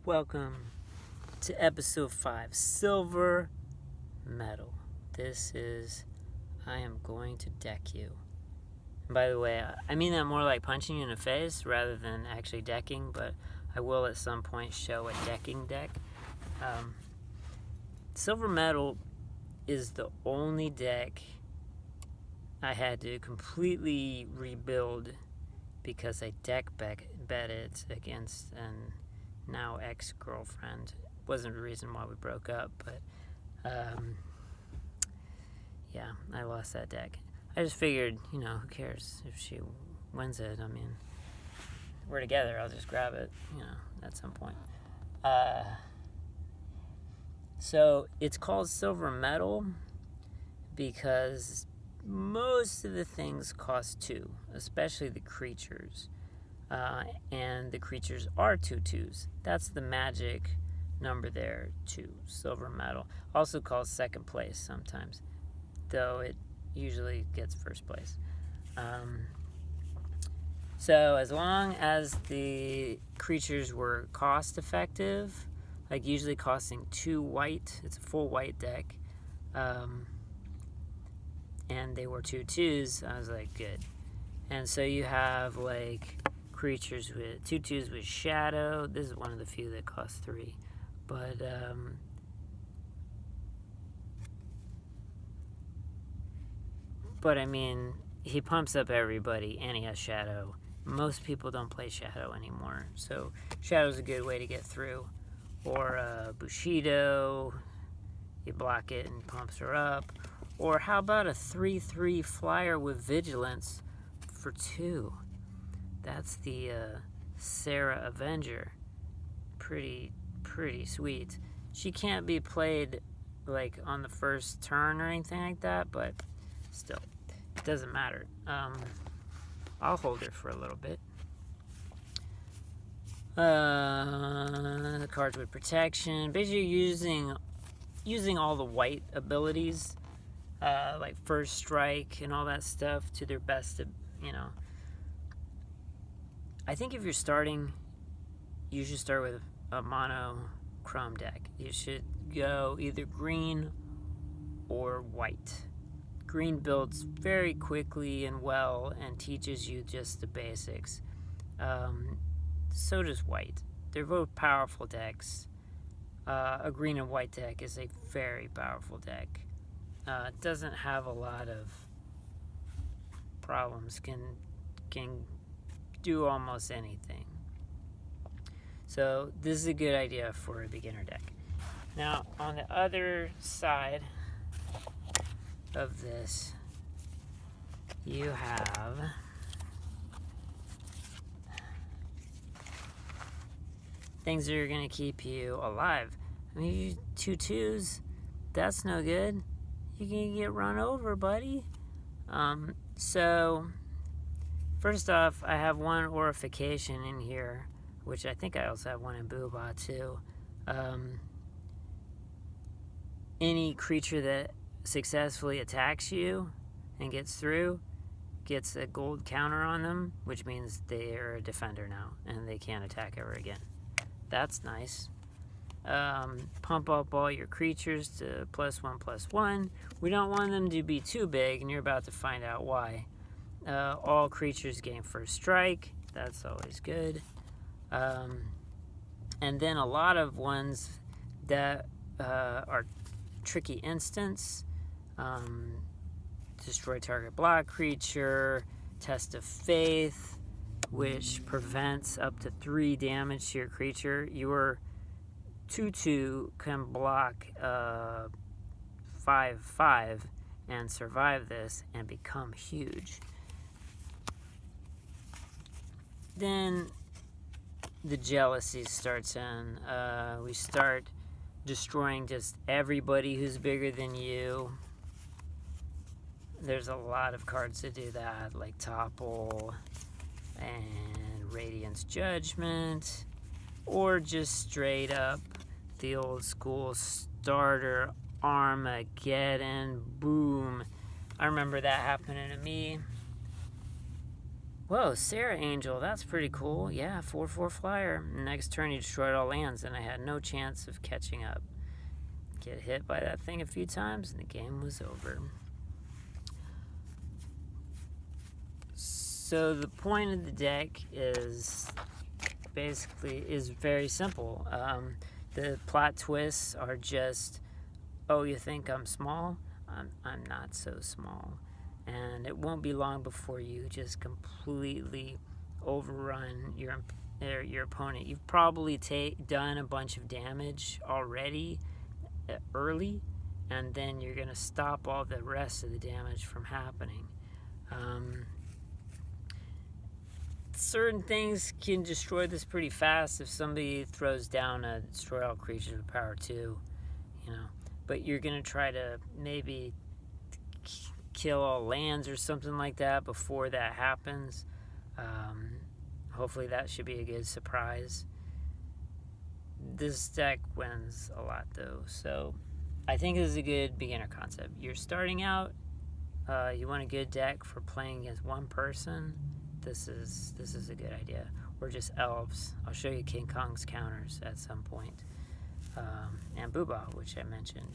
Welcome to episode 5, Silver Metal. This is, I am going to deck you. And by the way, I mean that more like punching you in the face rather than actually decking, but I will at some point show a decking deck. Silver Metal is the only deck I had to completely rebuild because I deck bet it against an now ex-girlfriend. Wasn't the reason why we broke up, but yeah, I lost that deck. I just figured, who cares if she wins it? I mean, we're together, I'll just grab it, at some point. So it's called Silver Metal because most of the things cost 2, especially the creatures. And the creatures are 2/2s. That's the magic number there, 2. Silver Metal. Also called second place sometimes, though it usually gets first place. So as long as the creatures were cost effective, like usually costing 2 white, it's a full white deck, and they were 2/2s, I was like, good. And so you have like creatures with 2/2s with shadow. This is one of the few that cost 3, but I mean, he pumps up everybody and he has shadow. Most people don't play shadow anymore, so shadow's a good way to get through. Or Bushido, you block it and pumps her up. Or how about a 3/3 flyer with vigilance for 2? That's the Sarah Avenger. Pretty sweet. She can't be played like on the first turn or anything like that, but still, it doesn't matter. I'll hold her for a little bit. The cards with protection, basically using all the white abilities, like first strike and all that stuff to their best. I think if you're starting, you should start with a monochrome deck. You should go either green or white. Green builds very quickly and well and teaches you just the basics. So does white. They're both powerful decks. A green and white deck is a very powerful deck. It doesn't have a lot of problems. Can do almost anything. So this is a good idea for a beginner deck. Now on the other side of this, you have things that are going to keep you alive. I mean, you 2/2s, that's no good. You're going to get run over, buddy. So first off, I have one Aurification in here, which I think I also have one in Boobah too. Any creature that successfully attacks you and gets through gets a gold counter on them, which means they are a defender now and they can't attack ever again. That's nice. Pump up all your creatures to +1/+1. We don't want them to be too big, and you're about to find out why. All creatures gain first strike. That's always good. And then a lot of ones that are tricky instants. Destroy target block creature. Test of Faith, which prevents up to 3 damage to your creature. Your 2/2 can block 5/5 and survive this and become huge. Then the jealousy starts in. We start destroying just everybody who's bigger than you. There's a lot of cards that do that, like Topple and Radiance Judgment, or just straight up the old school starter Armageddon. Boom. I remember that happening to me. Whoa, Sarah Angel, that's pretty cool. Yeah, 4/4 flyer. Next turn, he destroyed all lands, and I had no chance of catching up. Get hit by that thing a few times, and the game was over. So the point of the deck is very simple. The plot twists are just, oh, you think I'm small? I'm not so small. And it won't be long before you just completely overrun your opponent. You've probably done a bunch of damage already early, and then you're going to stop all the rest of the damage from happening. Certain things can destroy this pretty fast if somebody throws down a destroy all creatures with power 2, but you're going to try to maybe kill all lands or something like that before that happens. Hopefully that should be a good surprise. This deck wins a lot though, so I think this is a good beginner concept. You're starting out, you want a good deck for playing against one person. This is a good idea. Or just elves. I'll show you King Kong's counters at some point. And Booba, which I mentioned.